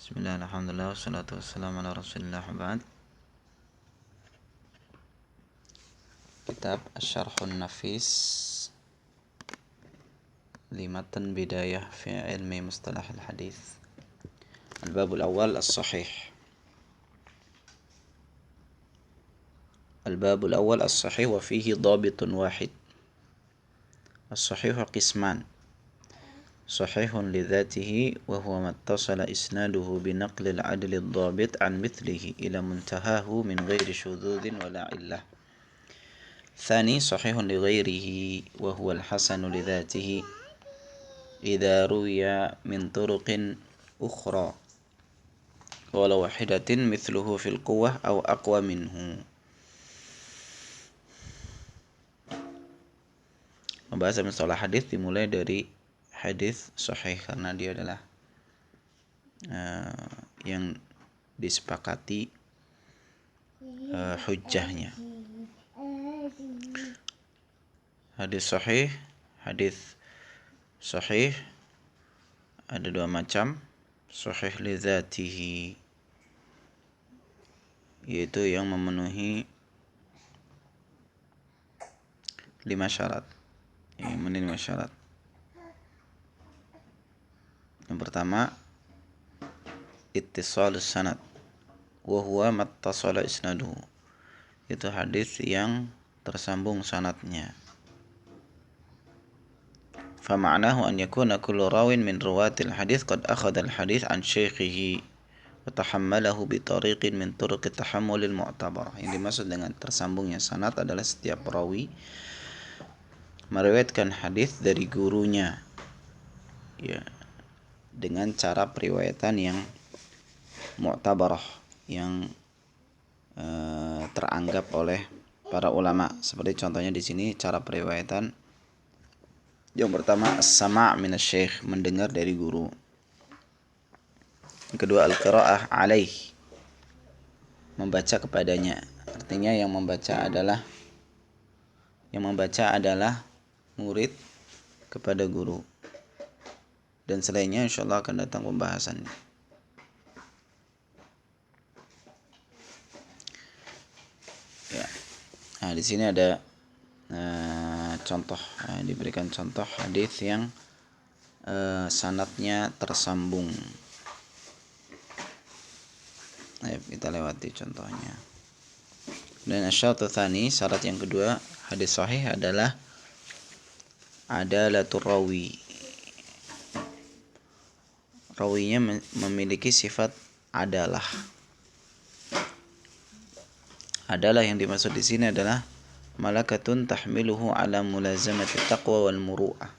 Bismillah, alhamdulillah, wassalatu wassalamu ala rasulillah ba'd. Kitab Asy-Syarhun Nafis Limatan Bidayah fi Ilmi Mustalah Al-Hadis. Al-Babul Awal As-Sahih. Al-Babul Awal As-Sahih wa fihi dhabitun wahid. As-Sahihu qisman. Sahihun lidhatihi wa huwa mattasala isnaduhu binaqlil adli ad-dhabit an mithlihi ila muntahahu min ghairi syudhudhin wala illah. ثاني صحيح لغيره وهو الحسن لذاته إذا روي من طرق أخرى ولا واحدة مثله في القوة أو أقوى منه. Membahas masalah hadis dimulai dari hadis sahih karena dia adalah yang disepakati hujjahnya. Hadis sahih ada dua macam. Sahih li dzatihi, yaitu yang memenuhi 5 syarat. Yang pertama, ittisalus sanad wa huwa mattasala isnaduhu. Itu hadis yang tersambung sanadnya. فمعناه أن يكون كل راو من رواة الحديث قد أخذ الحديث عن شيخه وتحمله بطريق من طرق التحمل المعتبرة. Yang dimaksud dengan tersambungnya sanad adalah setiap rawi meriwayatkan hadis dari gurunya, ya, dengan cara periwayatan yang mu'tabarah, yang teranggap oleh para ulama. Seperti contohnya di sini cara periwayatan yang pertama, as-sama' minasy-syekh, mendengar dari guru. Yang kedua, al-qira'ah alaih, membaca kepadanya. Artinya yang membaca adalah murid kepada guru. Dan selainnya insyaallah akan datang pembahasannya. Ya. Nah, di sini ada contoh, diberikan contoh hadis yang sanadnya tersambung. Ayo kita lewati contohnya. Dan asy-syartu tsani, syarat yang kedua hadis sahih adalah adalatur rawi. Rawinya memiliki sifat adalah. Adalah yang dimaksud di sini adalah malakatun tahmiluhu ala mulazamati taqwa wal muru'ah.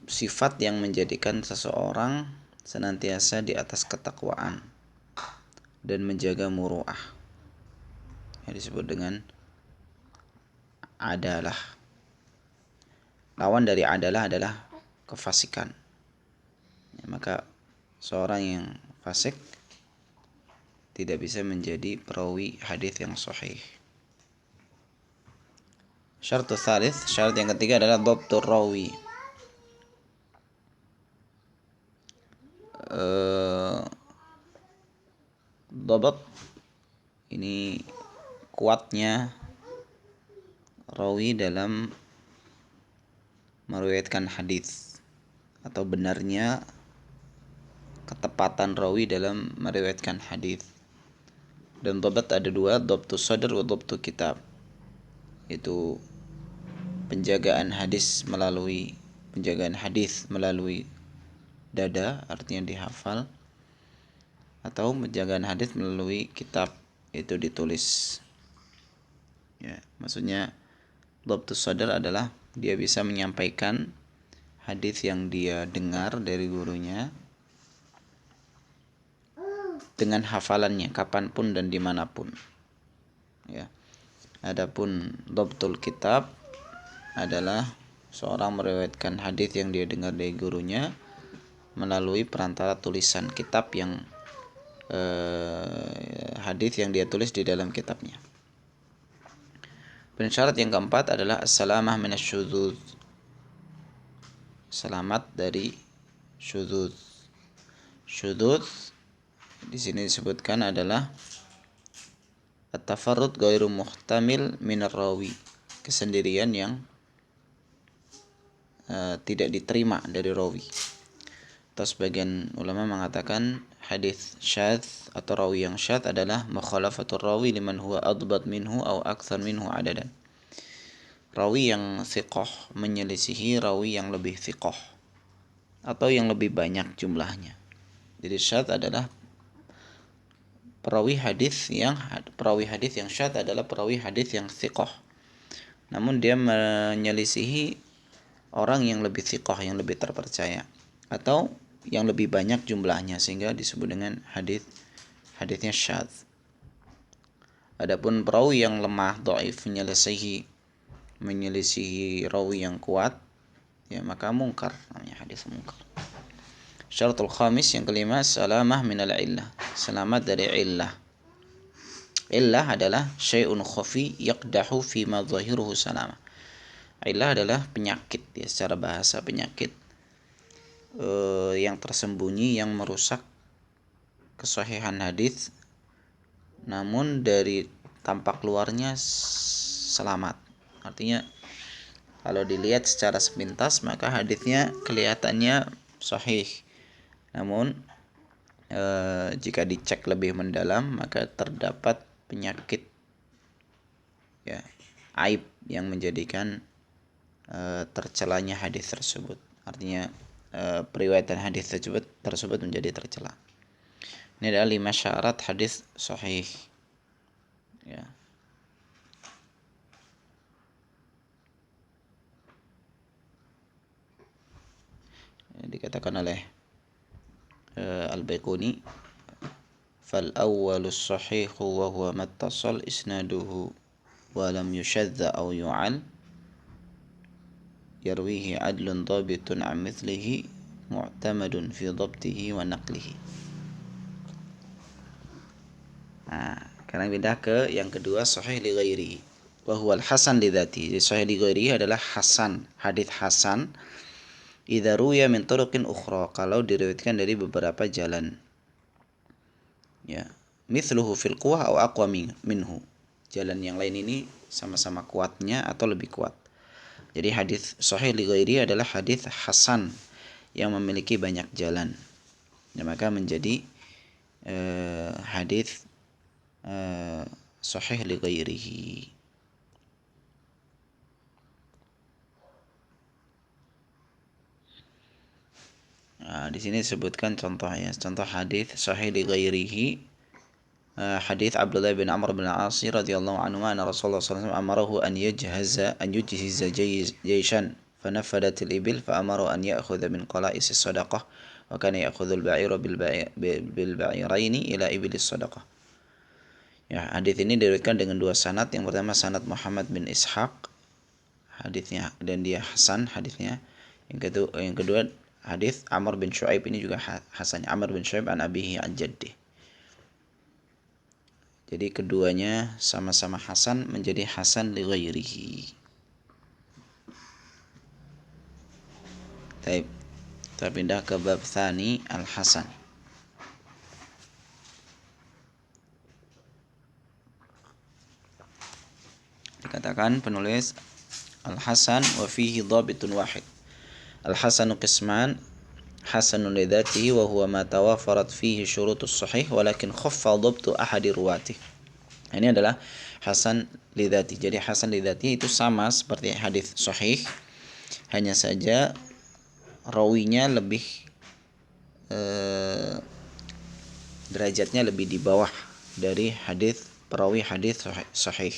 Sifat yang menjadikan seseorang senantiasa di atas ketakwaan dan menjaga muru'ah, yang disebut dengan adalah. Lawan dari adalah kefasikan. Ya, maka seorang yang fasik tidak bisa menjadi perawi hadis yang sahih. Syartu tsalits, syarat yang ketiga adalah dhabtur rawi. Dhabt ini kuatnya rawi dalam meriwayatkan hadis, atau benarnya ketepatan rawi dalam meriwayatkan hadis. Dan dhabt ada dua, dhabtus sadr wa dhabtu kitab. Itu penjagaan hadis melalui dada, artinya dihafal, atau penjagaan hadis melalui kitab, itu ditulis. Ya, maksudnya dhabtus sadr adalah dia bisa menyampaikan hadis yang dia dengar dari gurunya dengan hafalannya kapanpun dan dimanapun. Ya. Adapun dhabtul kitab adalah seorang meriwayatkan hadis yang dia dengar dari gurunya melalui perantara tulisan kitab yang hadis yang dia tulis di dalam kitabnya. Dan syarat yang keempat adalah as-salamah minasyudzuz, selamat dari syudzuz. Syudzuz di sini disebutkan adalah at-tafarrud ghairu muhtamil minar rawi, kesendirian yang tidak diterima dari rawi. Atau sebagian ulama mengatakan hadis syadz atau rawi yang syadz adalah mukhalafatur rawi liman huwa adbat minhu aw aktsar minhu adadan. Rawi yang thiqah menyelisihi rawi yang lebih thiqah atau yang lebih banyak jumlahnya. Jadi syadz adalah perawi hadis yang syadz adalah perawi hadis yang thiqah, namun dia menyelisihi orang yang lebih thiqah, yang lebih terpercaya, atau yang lebih banyak jumlahnya, sehingga disebut dengan hadisnya syadz. Adapun perawi yang lemah, dhaif, menyelisihi rawi yang kuat, ya maka mungkar, namanya hadis mungkar. Syaratul khamis, yang kelima, salamah minal illah, selamat dari illah. Illah adalah syai'un khafi yaqdahu fi ma zahiruhu salamah. Illah adalah penyakit, ya, secara bahasa penyakit yang tersembunyi, yang merusak kesahihan hadis, namun dari tampak luarnya selamat. Artinya kalau dilihat secara sepintas maka hadisnya kelihatannya sahih, namun jika dicek lebih mendalam maka terdapat penyakit, ya, aib yang menjadikan tercelanya hadis tersebut. Artinya periwayatan hadis tersebut menjadi tercela. Ini adalah 5 syarat hadis sahih, ya. Dikatakan oleh Al-Baiquni, fal awwalus sahihu wa huwa mattasal isnaduhu wa lam yushadda aw yu'al yarwihi adlun dhabitun an mithlihi mu'tamadun fi dhabtihi wa naqlihi. Sekarang pindah ke yang kedua, sahih li ghairihi wa huwa al-hasan li dzati. Jadi sahih li ghairihi adalah hasan, hadis hasan idza ruya min turuqin ukhra, kalau diriwayatkan dari beberapa jalan, ya, mithluhu fil quwwah aw aqwa minhu, jalan yang lain ini sama-sama kuatnya atau lebih kuat. Jadi hadis sahih li ghairihi adalah hadis hasan yang memiliki banyak jalan, ya, maka menjadi hadis sahih li ghairihi. Di sini disebutkan contohnya. Contoh hadis sahih li ghairihi, hadis Abdullah bin Amr bin Al-As radhiyallahu anhu, anna Rasulullah sallallahu alaihi wasallam amarahu an yujhiza jayshan فنفدت الإبل فأمره أن يأخذ من قلائس الصدقة وكان يأخذ البعير بالبعيرين إلى إبل الصدقة. Ya, hadis ini diriwayatkan dengan dua sanad. Yang pertama sanad Muhammad bin Ishaq hadisnya, dan dia hasan hadisnya. Yang kedua hadis Amr bin Shu'aib, ini juga hasan. Amr bin Shu'aib an abihi an jaddih. Jadi keduanya sama-sama hasan, menjadi hasan li ghairihi. Baik, kita pindah ke bab tsani, al-hasan. Dikatakan penulis al-hasan wa fihi dhabitun wahid. Al-hasanu qisman, hasanun li dzatihi wa huwa ma tawafarat fihi syurutus sahih walakin khaffa dhabtu ahadi ruwatih. Ini adalah hasan li dzati. Jadi hasan li dzati itu sama seperti hadis sahih, hanya saja rawinya lebih derajatnya lebih di bawah dari perawi hadis sahih.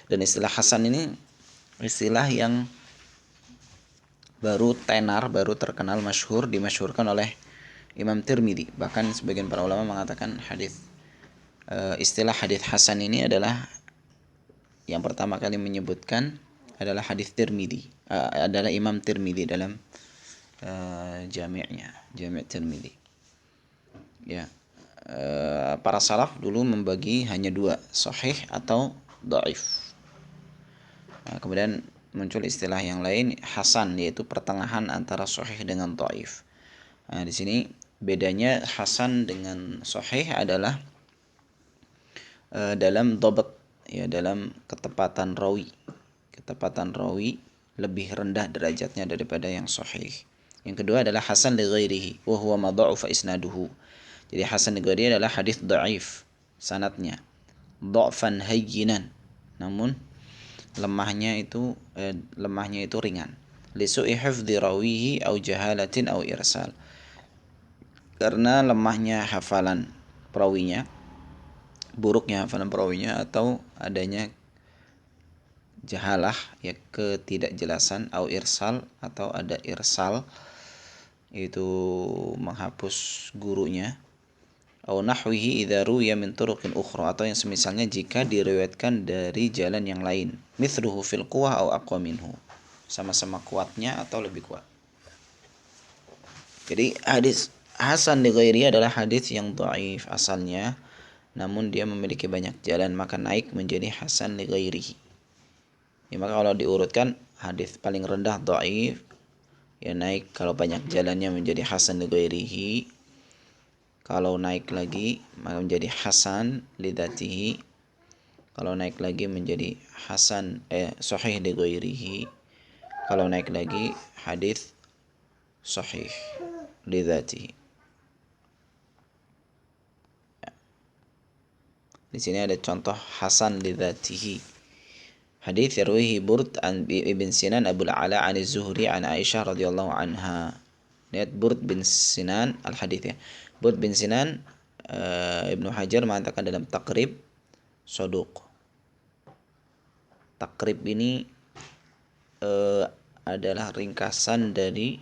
Dan istilah hasan ini istilah yang baru terkenal, dimasyhurkan oleh Imam Tirmidzi. Bahkan sebagian para ulama mengatakan istilah hadis hasan ini adalah yang pertama kali menyebutkan adalah hadis Tirmidzi, adalah Imam Tirmidzi dalam Jami' Tirmidzi. Ya, para salaf dulu membagi hanya dua, sahih atau dhaif. Kemudian muncul istilah yang lain, hasan, yaitu pertengahan antara sahih dengan dhaif. Di sini Bedanya hasan dengan sahih adalah dalam dhabt, ya, dalam ketepatan rawi. Ketepatan rawi lebih rendah derajatnya daripada yang sahih. Yang kedua adalah hasan li ghairihi wa huwa ma dha'afa isnaduhu. Jadi hasan li ghairihi adalah hadis dhaif sanadnya. Dha'fan hayyinan. Namun lemahnya itu ringan. Li su'i hifdzi rawihi au jahalatin au irsal. Karena lemahnya hafalan perawinya, buruknya hafalan perawinya, atau adanya jahalah, ya, ketidakjelasan, au irsal, atau ada irsal, itu menghapus gurunya, au nahwihi idza ruwiya min turuqin ukhra, atau yang semisalnya jika diriwayatkan dari jalan yang lain, mithluhu fil quwwah au aqwa minhu, sama-sama kuatnya atau lebih kuat. Jadi hadis hasan li ghairi adalah hadis yang dhaif asalnya, namun dia memiliki banyak jalan, maka naik menjadi hasan li ghairihi. Ya, maka kalau diurutkan, hadis paling rendah dhaif, ya, naik kalau banyak jalannya menjadi hasan li ghairihi. Kalau naik lagi maka menjadi hasan li dzatihi. Kalau naik lagi menjadi hasan sahih li ghairihi. Kalau naik lagi hadis sahih li dzatihi. Di sini ada contoh hasan li dzatihi. Hadis yarwihi Burd an Ibn Sinan Abu al-Ala an Az-Zuhri an Aisyah radhiyallahu anha. Lihat Burd bin Sinan al-hadits, ya. Burd bin Sinan, Ibnu Hajar mengatakan dalam Taqrib, saduq. Taqrib ini adalah ringkasan dari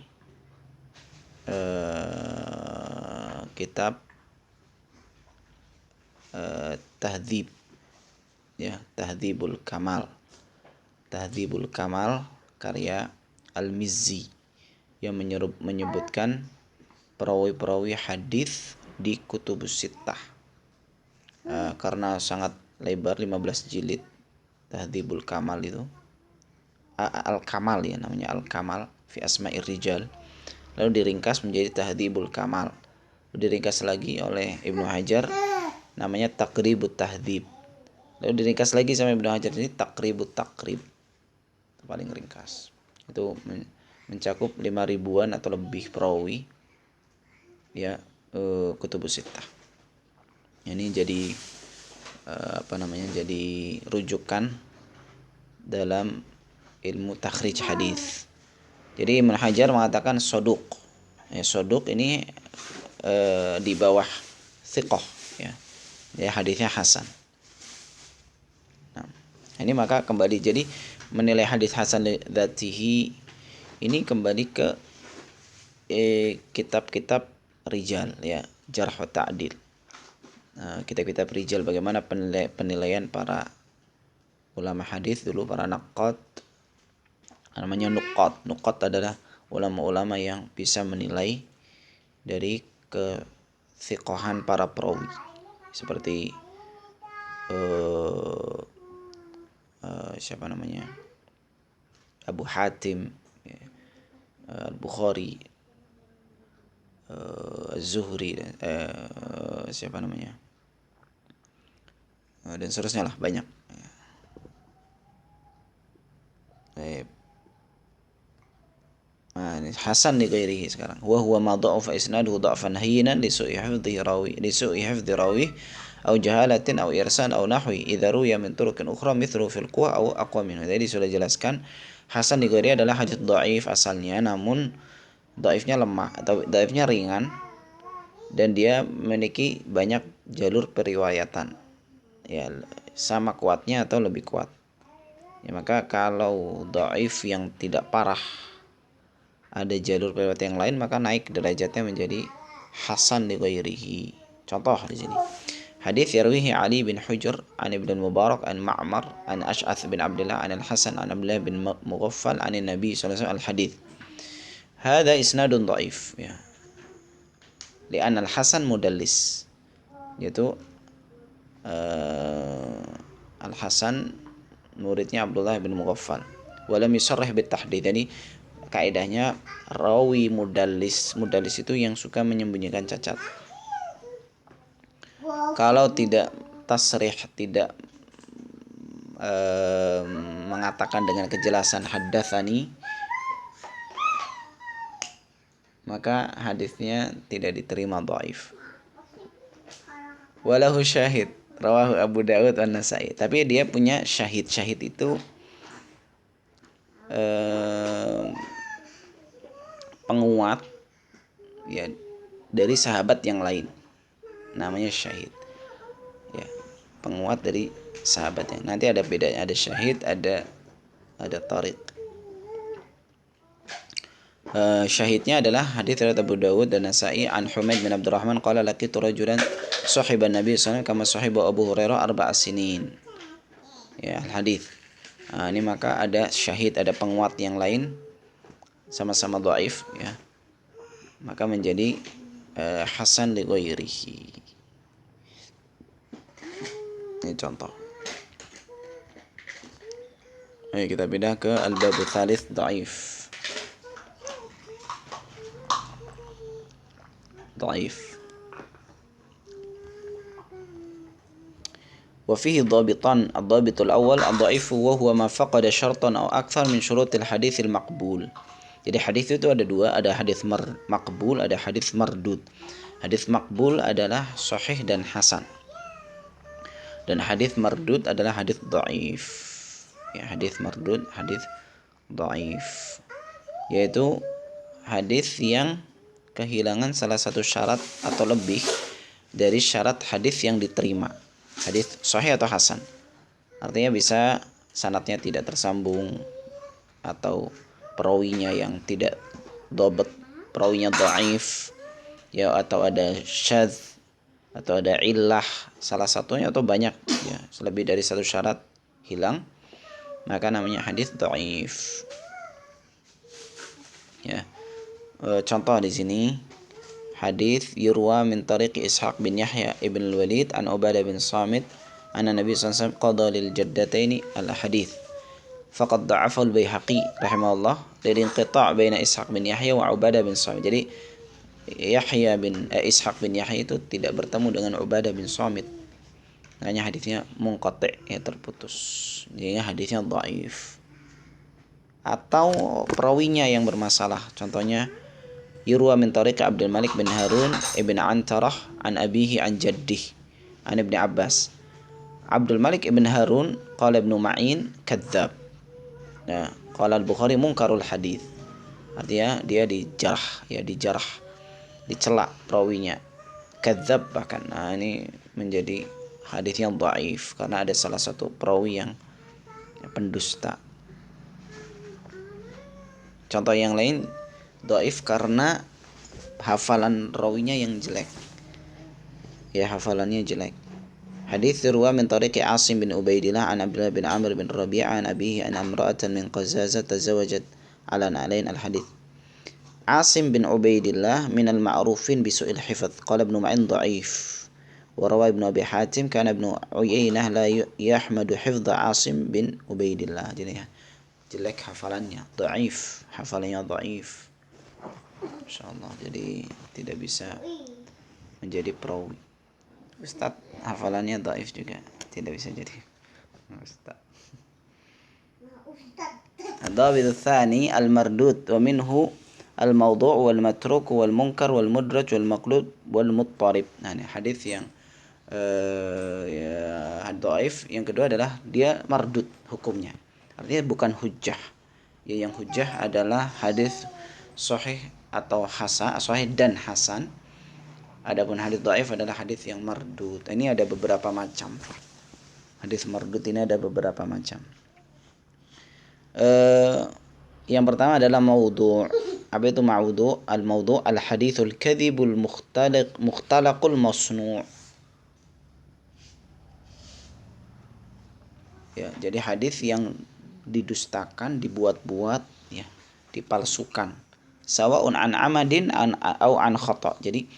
kitab Tahdzib, ya, Tahdzibul Kamal. Tahdzibul Kamal karya Al-Mizzi yang menyebutkan perawi-perawi hadis di kutubus sittah. Karena sangat lebar, 15 jilid Tahdzibul Kamal itu. Al-Kamal, ya, namanya Al-Kamal fi Asma'ir Rijal. Lalu diringkas menjadi Tahdzibul Kamal. Lalu diringkas lagi oleh Ibnu Hajar, namanya Taqribut Tahdzib. Lalu diringkas lagi sama Ibnu Hajar, ini Taqribut Taqrib. Itu paling ringkas. Itu mencakup 5.000-an atau lebih perawi, ya, kutubus sittah. Ini jadi jadi rujukan dalam ilmu takhrij hadis. Jadi Ibnu Hajar mengatakan saduq. Ya, saduq ini di bawah thiqah, ya. Ya, hadisnya hasan. Nah, ini maka kembali, jadi menilai hadis hasan dzatihi ini kembali ke kitab-kitab rijal, ya, jarh wa ta'dil. Kitab-kitab rijal, bagaimana penilaian para ulama hadis dulu, para naqad, namanya nuqad. Nuqad adalah ulama-ulama yang bisa menilai dari kethiqahan para perawi, seperti siapa namanya, Abu Hatim, ya, Al-Bukhari, Az-Zuhri, siapa namanya, dan seterusnya lah, banyak. Hasan li ghairihi sekarang. Wa huwa ma dha'afa isnaduhu dha'fan hayyinan li su'i hifdhi rawi au jahalatin au irsan au nahwi idza ruya min turuqin ukhra mithlu fil quwa au aqwa minhu. Jadi sudah jelaskan hasan li ghairihi adalah hadits dhaif asalnya, namun dhaifnya lemah atau dhaifnya ringan, dan dia memiliki banyak jalur periwayatan, ya, sama kuatnya atau lebih kuat. Ya, maka kalau dhaif yang tidak parah ada jalur periwayatan yang lain, maka naik derajatnya menjadi hasan li ghairihi. Contoh di sini. Hadis yarwihi Ali bin Hujr an Ibn Mubarak an Ma'mar an Ash'ath bin Abdullah an Al-Hasan an Abdullah bin Mughaffal an Nabi sallallahu alaihi wasallam al-hadits. Hadza isnadun dhaif, ya. Li'anna Al-Hasan mudallis. Yaitu Al-Hasan muridnya Abdullah bin Mughaffal. Walam yusarrih bit tahdid. Jadi kaidahnya rawi mudallis. Mudallis itu yang suka menyembunyikan cacat. Kalau tidak tasrih, tidak mengatakan dengan kejelasan haddatsani, maka hadisnya tidak diterima dhaif. Walahu syahid rawahu Abu Dawud dan Nasai. Tapi dia punya syahid. Syahid itu penguat ya dari sahabat yang lain. Namanya syahid. Ya, penguat dari sahabatnya. Nanti ada bedanya, ada syahid, ada tariq. Syahidnya adalah hadis riwayat Abu Dawud dan Nasai an Humaid bin Abdurrahman qala laqitu rajulan sahiban Nabi sallallahu alaihi wasallam kama sahiba Abu Hurairah 4 sinin. Ya, hadis. Ini maka ada syahid, ada penguat yang lain sama-sama dhaif ya. Maka menjadi hasan li ghairihi. Ini contoh. Ayo kita pindah ke al-bab tsalits dhaif. ضعيف وفيه ضابطان. الضابط الأول الضعيف وهو ما فقد شرطا أو أكثر من شروط الحديث المقبول. Jadi hadis itu ada dua, ada hadis maqbul, ada hadis mardud. Hadis maqbul adalah sahih dan hasan, dan hadis mardud adalah hadis dhaif. Ya, hadis mardud, hadis dhaif, yaitu hadis yang kehilangan salah satu syarat atau lebih dari syarat hadis yang diterima. Hadis sahih atau hasan, artinya bisa sanadnya tidak tersambung, atau perawinya yang tidak dhabt, perawinya dhaif ya, atau ada syadz, atau ada illah salah satunya atau banyak ya, lebih dari satu syarat hilang, maka namanya hadis dhaif. Ya. Contoh di sini hadis yurwa min tariq Ishaq bin Yahya ibn al-Walid an Ubadah bin Samit anna Nabi sallallahu alaihi wasallam qada lil jaddataini al-hadits faqad da'afa al-Baihaqi rahimahullah lil inqita' baina Ishaq bin Yahya wa Ubadah bin Samit. Jadi Ishaq bin Yahya itu tidak bertemu dengan Ubadah bin Samit, makanya hadisnya munqati', ya terputus, jadi hadisnya dhaif. Atau perawinya yang bermasalah, contohnya yurwa min tariq Abdul Malik bin Harun ibn Antarah an abihi an jaddih an Ibn Abbas. Abdul Malik ibn Harun qala Ibnu Ma'in kadzdzab. Nah, qala Al-Bukhari munkarul hadis. Artinya dia dijarah, dicela perawinya. Kadzdzab bahkan. Nah, ini menjadi hadis yang dhaif karena ada salah satu perawi yang pendusta. Contoh yang lain dhaif karena hafalan rawinya yang jelek. Ya, hafalannya jelek. Hadis ruwa min tariqi Asim bin Ubaidillah an Abdullah bin Amr bin Rabi'ah an abihi an imra'atan min Qazazah tazawajat ala na'lain al-hadis. Asim bin Ubaidillah min al-ma'rufin bi su'il hifdz. Qala Ibnu Ma'in dhaif. Wa rawa Ibnu Abi Hatim kana Ibnu Uyainah la yahmadu hifdza Asim bin Ubaidillah. Jadi jelek hafalannya, dhaif, hafalannya dhaif. Insyaallah, jadi tidak bisa menjadi perawi. Ustaz hafalannya dhaif juga tidak bisa jadi ustaz. Ad-dhabit ats-tsani al-mardud wa minhu al-mawdu' wal matruk wal munkar wal mudraj wal maqlub wal muttarib. Nah, ini hadis yang dhaif. Yang kedua adalah dia mardud hukumnya. Artinya bukan hujjah. Ya, yang hujjah adalah hadis sahih atau hasan, sahih dan hasan. Adapun hadis dhaif adalah hadis yang mardud. Ini ada beberapa macam. Hadis mardud ini ada beberapa macam. Yang pertama adalah maudhu'. Apa itu maudhu'? Al-maudhu' al-hadithul kadhibul mukhtalaqul masnu'. Ya, jadi hadis yang didustakan, dibuat-buat, ya, dipalsukan. Sawa'un an amadin au an khata'. Jadi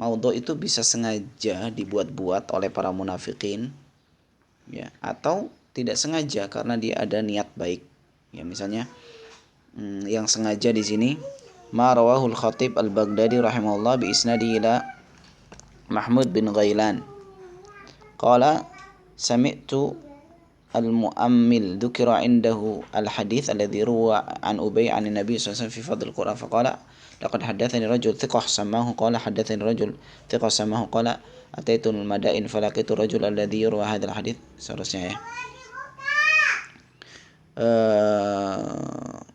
maudhu' itu bisa sengaja dibuat-buat oleh para munafikin, ya, atau tidak sengaja karena dia ada niat baik. Ya, misalnya yang sengaja di sini ma rawahul Khatib Al-Baghdadi rahimahullah bi isnadi ila Mahmud bin Ghailan qala sami'tu al-mu'ammil dzukira indahu al-hadits alladhi ruwa an Ubay an Nabi sallallahu alaihi wasallam fi fadl Qur'an faqala laqad haddathani rajul thiqah samahu qala haddathani rajul thiqah samahu qala ataitu al-madain falaqitu rajul alladhi yurwa hadzal hadits seterusnya ya.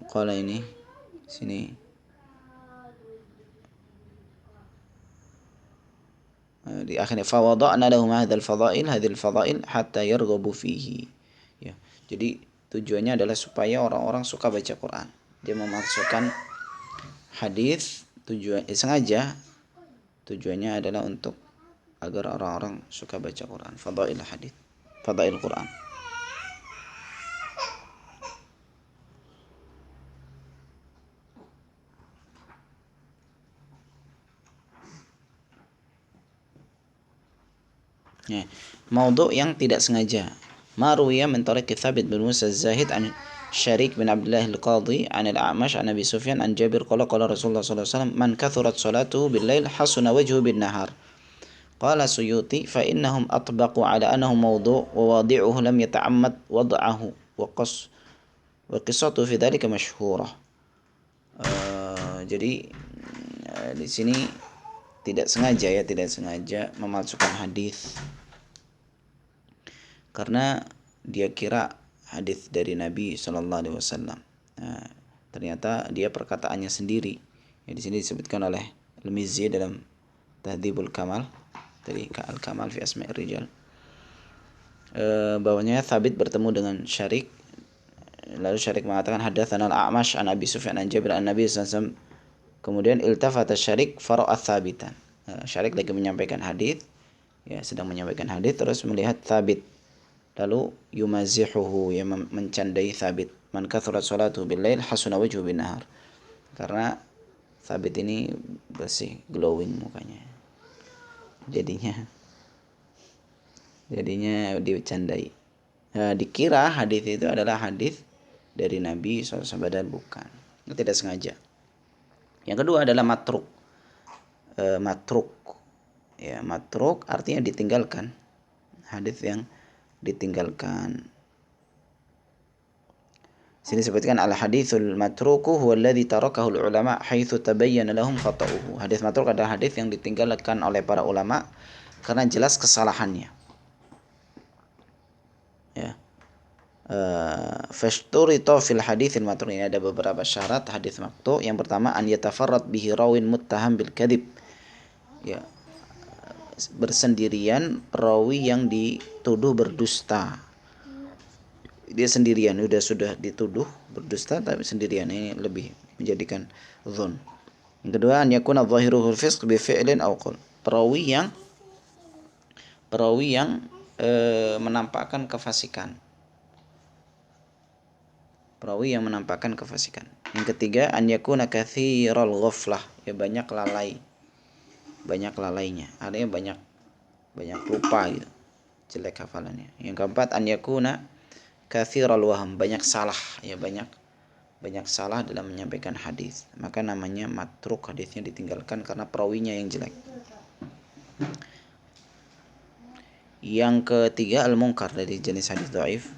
Qala ini sini di akhirnya fa wada'na lahum hadzal fadail hatta yarghabu fihi ya. Jadi tujuannya adalah supaya orang-orang suka baca Quran. Dia memasukkan hadis sengaja tujuannya adalah untuk agar orang-orang suka baca Quran. Fadail hadis, fadail Quran. Ya, maudhu' yang tidak sengaja. Maruya min tariq Thabit bin Musa Az-Zahid an Syarik bin Abdullah Al-Qadhi an Al-A'mash an Abi Sufyan an Jabir qala qala Rasulullah sallallahu alaihi wasallam man kathurat salatuhu bil-lail hasuna wajhuhu bin-nahar. Qala Suyuti fa innahum atbaqu ala annahu maudhu' wa wadi'uhu lam yata'ammad wad'ahu wa qissatu fi dhalika masyhurah. Jadi di sini tidak sengaja memalsukan hadis karena dia kira hadis dari Nabi Shallallahu Alaihi Wasallam. Ternyata dia perkataannya sendiri. Ya, di sini disebutkan oleh Al-Mizzi dalam Tahdhibul Kamal, tadi Al-Kamal fi Asma'ir Rijal. Bahwanya Thabit bertemu dengan Syarik. Lalu Syarik mengatakan hadatsana Al-A'mash an Abi Sufyan an Jabir an Nabi sallallahu alaihi wasallam. Kemudian iltafata Syarik fara'a Thabitan. Syarik lagi menyampaikan hadis, ya sedang menyampaikan hadis terus melihat Thabit. Lalu yumazihuhu, ya mencandai Thabit. Man kathurat salatu bil-lail hasuna wajhu bin-nahar. Karena Thabit ini bersih, glowing mukanya. Jadinya dicandai. Dikira hadis itu adalah hadis dari Nabi SAW, padahal bukan. Tidak sengaja. Yang kedua adalah matruk. Ya, matruk artinya ditinggalkan. Hadis yang ditinggalkan. Sini disebutkan al-haditsul matruku huwa alladhi tarakahu al-ulama haitsu tabayyana lahum khata'uhu. Hadis matruk adalah hadis yang ditinggalkan oleh para ulama karena jelas kesalahannya. Ya. Fashturita fil haditsil matruk, ini ada beberapa syarat hadis matruk. Yang pertama an yatafarrad bihi rawin muttaham bil kadhib. Ya. Bersendirian rawi yang dituduh berdusta. Dia sendirian, sudah dituduh berdusta tapi sendirian, ini lebih menjadikan dzon. Yang kedua an yakuna dhahiruhul fisq bi fi'lin aw qaul. Perawi yang menampakkan kefasikan. Perawi yang menampakkan kefasikan. Yang ketiga an yakuna katsiral ghaflah, ya banyak lalainya. Artinya banyak lupa gitu. Jelek hafalannya. Yang keempat an yakuna katsiral waham, banyak salah, ya banyak salah dalam menyampaikan hadis. Maka namanya matruk, hadisnya ditinggalkan karena perawinya yang jelek. Yang ketiga al-munkar, dari jenis hadis dhaif.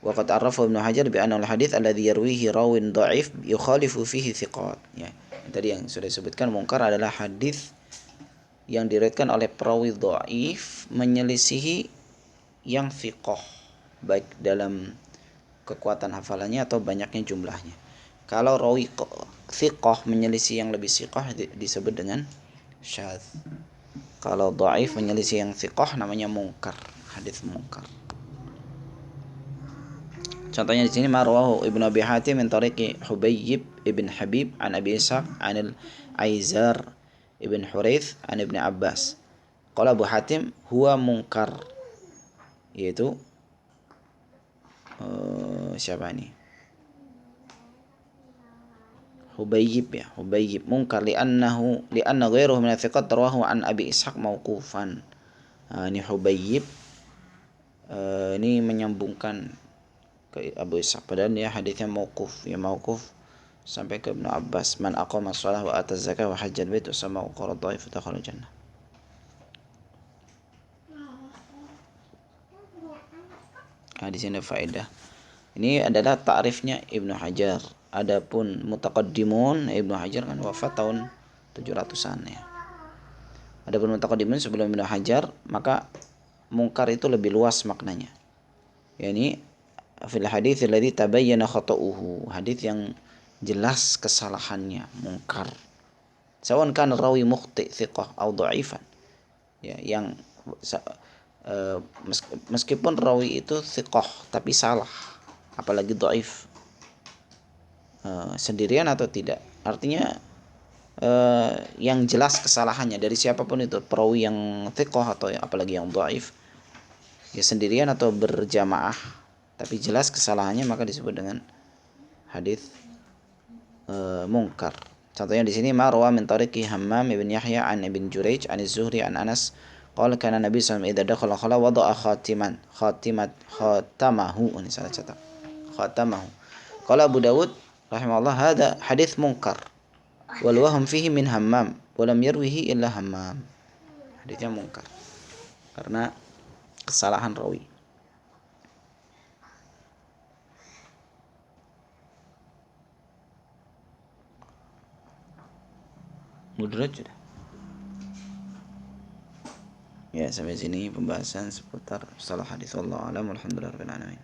Wa qad arrafa Ibnu Hajar bi anna al-hadits alladhi yarwihi rawin dha'if yukhalifu fihi thiqat. Ya, tadi yang sudah disebutkan, mungkar adalah hadis yang diriwayatkan oleh perawi dhaif menyelisihi yang thiqah, baik dalam kekuatan hafalannya atau banyaknya jumlahnya. Kalau rawi thiqah menyelisih yang lebih thiqah disebut dengan syadz. Kalau dhaif menyelisih yang thiqah namanya mungkar, hadis mungkar. Contohnya di sini marwahu Ibnu Abi Hatim min tariqi Hubayb ibn Habib an Abi Ishaq an al-Aizar ibn Huraits an Ibnu Abbas. Qala Abu Hatim huwa munkar, yaitu siapa ini? Hubayb munkar li'anna ghairuhu min thiqat rawahu an Abi Ishaq mauqufan. Ini Hubayb ini menyambungkan ke Abu Ishaq, padahal dia hadisnya mauquf. Ya mauquf sampai ke Ibnu Abbas, man aqama shalah wa ata zakah wa hajjal bait wa sama qara dhaif dakhala jannah. Nah, di sini faedah. Ini adalah ta'rifnya Ibnu Hajar. Adapun mutaqaddimun, Ibnu Hajar kan wafat tahun 700-an ya. Adapun mutaqaddimun sebelum Ibnu Hajar, maka mungkar itu lebih luas maknanya. Yani fil hadits alladzi tabayyana khata'uhu, hadits yang jelas kesalahannya, mungkar. Sawan kan rawi mukhti thiqah atau dha'ifan. Ya, yang meskipun rawi itu thiqah tapi salah, apalagi dhaif. Sendirian atau tidak. Artinya yang jelas kesalahannya dari siapapun itu, perawi yang thiqah atau apalagi yang dhaif, ya sendirian atau berjamaah tapi jelas kesalahannya, maka disebut dengan hadis mungkar. Contohnya di sini marwa min tariqi Hammam ibn Yahya an ibn Jurayj an Az-Zuhri an Anas qala kana Nabi sallallahu alaihi wasallam idza dakhala khala wada'a khatamahu, ini salah catat, khatamahu. Qala Abu Dawud rahimahullah hadza hadis munkar wal waham fihi min Hammam wa lam yarwihi illa Hammam. Hadisnya munkar karena kesalahan rawi. Mudraj sudah. Ya, sampai sini pembahasan seputar salah hadis. Wallahu a'lam. Alhamdulillah rabbil alamin.